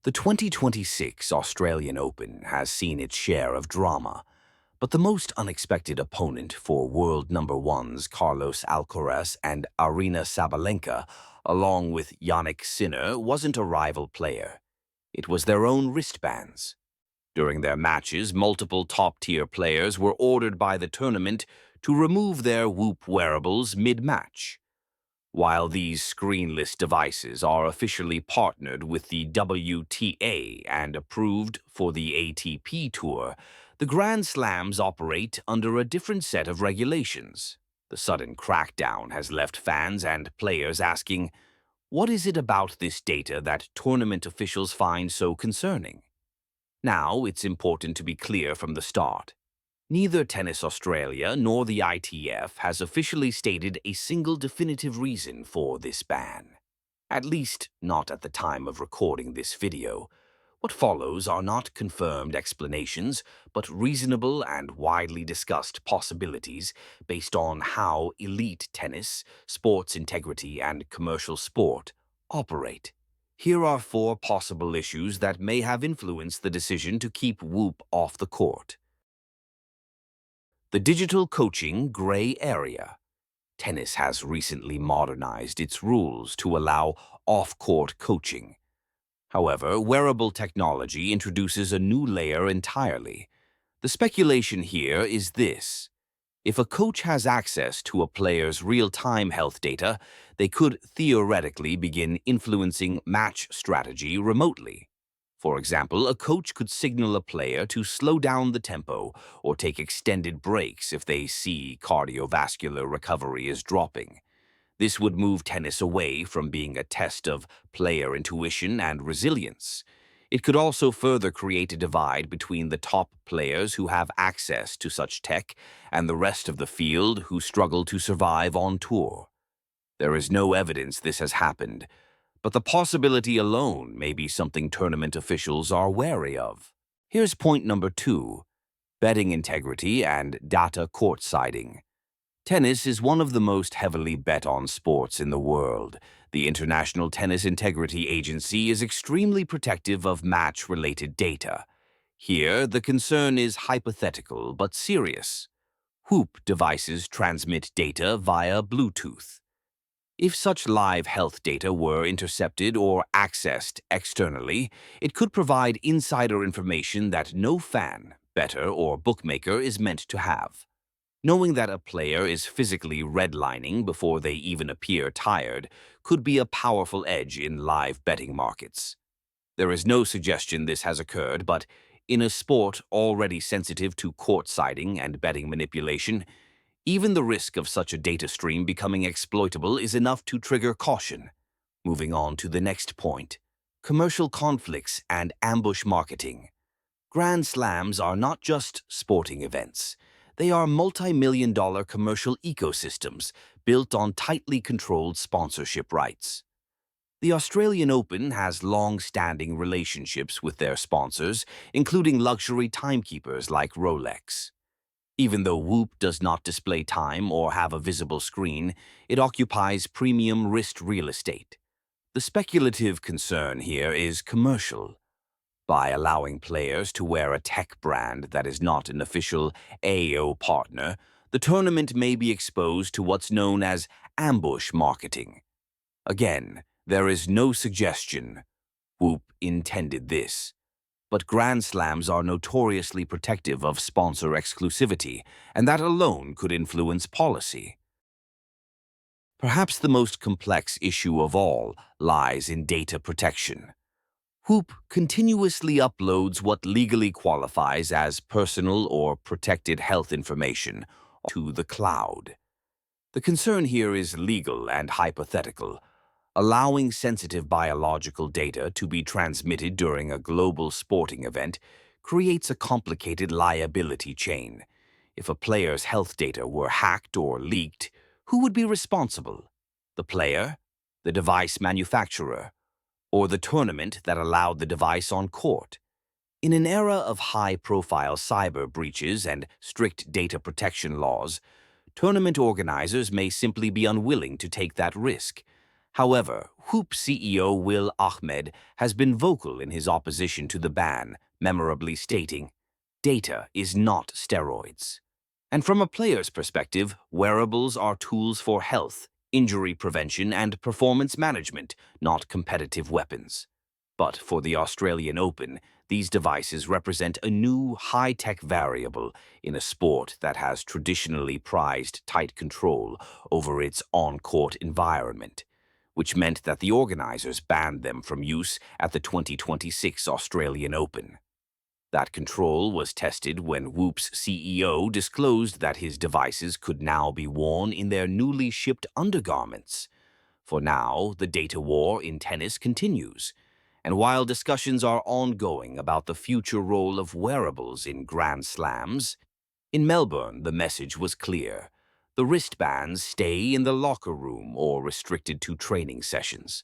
The 2026 Australian Open has seen its share of drama, but the most unexpected opponent for world number ones Carlos Alcaraz and Arina Sabalenka, along with Yannick Sinner, wasn't a rival player. It was their own wristbands. During their matches, multiple top-tier players were ordered by the tournament to remove their Whoop wearables mid-match. While these screenless devices are officially partnered with the WTA and approved for the ATP Tour, the Grand Slams operate under a different set of regulations. The sudden crackdown has left fans and players asking, what is it about this data that tournament officials find so concerning? Now, it's important to be clear from the start. Neither Tennis Australia nor the ITF has officially stated a single definitive reason for this ban. At least, not at the time of recording this video. What follows are not confirmed explanations, but reasonable and widely discussed possibilities based on how elite tennis, sports integrity, and commercial sport operate. Here are 4 possible issues that may have influenced the decision to keep Whoop off the court. The digital coaching gray area. Tennis has recently modernized its rules to allow off-court coaching. However, wearable technology introduces a new layer entirely. The speculation here is this. If a coach has access to a player's real-time health data, they could theoretically begin influencing match strategy remotely. For example, a coach could signal a player to slow down the tempo or take extended breaks if they see cardiovascular recovery is dropping. This would move tennis away from being a test of player intuition and resilience. It could also further create a divide between the top players who have access to such tech and the rest of the field who struggle to survive on tour. There is no evidence this has happened, but the possibility alone may be something tournament officials are wary of. Here's point number 2, betting integrity and data court-siding. Tennis is one of the most heavily bet-on sports in the world. The International Tennis Integrity Agency is extremely protective of match-related data. Here, the concern is hypothetical but serious. Whoop devices transmit data via Bluetooth. If such live health data were intercepted or accessed externally, it could provide insider information that no fan, bettor, or bookmaker is meant to have. Knowing that a player is physically redlining before they even appear tired could be a powerful edge in live betting markets. There is no suggestion this has occurred, but in a sport already sensitive to court-siding and betting manipulation, even the risk of such a data stream becoming exploitable is enough to trigger caution. Moving on to the next point, commercial conflicts and ambush marketing. Grand Slams are not just sporting events. They are multi-million-dollar commercial ecosystems built on tightly controlled sponsorship rights. The Australian Open has long-standing relationships with their sponsors, including luxury timekeepers like Rolex. Even though Whoop does not display time or have a visible screen, it occupies premium wrist real estate. The speculative concern here is commercial. By allowing players to wear a tech brand that is not an official AO partner, the tournament may be exposed to what's known as ambush marketing. Again, there is no suggestion Whoop intended this. But Grand Slams are notoriously protective of sponsor exclusivity, and that alone could influence policy. Perhaps the most complex issue of all lies in data protection. Whoop continuously uploads what legally qualifies as personal or protected health information to the cloud. The concern here is legal and hypothetical. Allowing sensitive biological data to be transmitted during a global sporting event creates a complicated liability chain. If a player's health data were hacked or leaked, who would be responsible? The player? The device manufacturer? Or the tournament that allowed the device on court? In an era of high-profile cyber breaches and strict data protection laws, tournament organizers may simply be unwilling to take that risk. However, Whoop CEO Will Ahmed has been vocal in his opposition to the ban, memorably stating, "Data is not steroids." And from a player's perspective, wearables are tools for health, injury prevention, and performance management, not competitive weapons. But for the Australian Open, these devices represent a new high-tech variable in a sport that has traditionally prized tight control over its on-court environment, which meant that the organizers banned them from use at the 2026 Australian Open. That control was tested when Whoop's CEO disclosed that his devices could now be worn in their newly shipped undergarments. For now, the data war in tennis continues, and while discussions are ongoing about the future role of wearables in Grand Slams, in Melbourne the message was clear. The wristbands stay in the locker room or restricted to training sessions.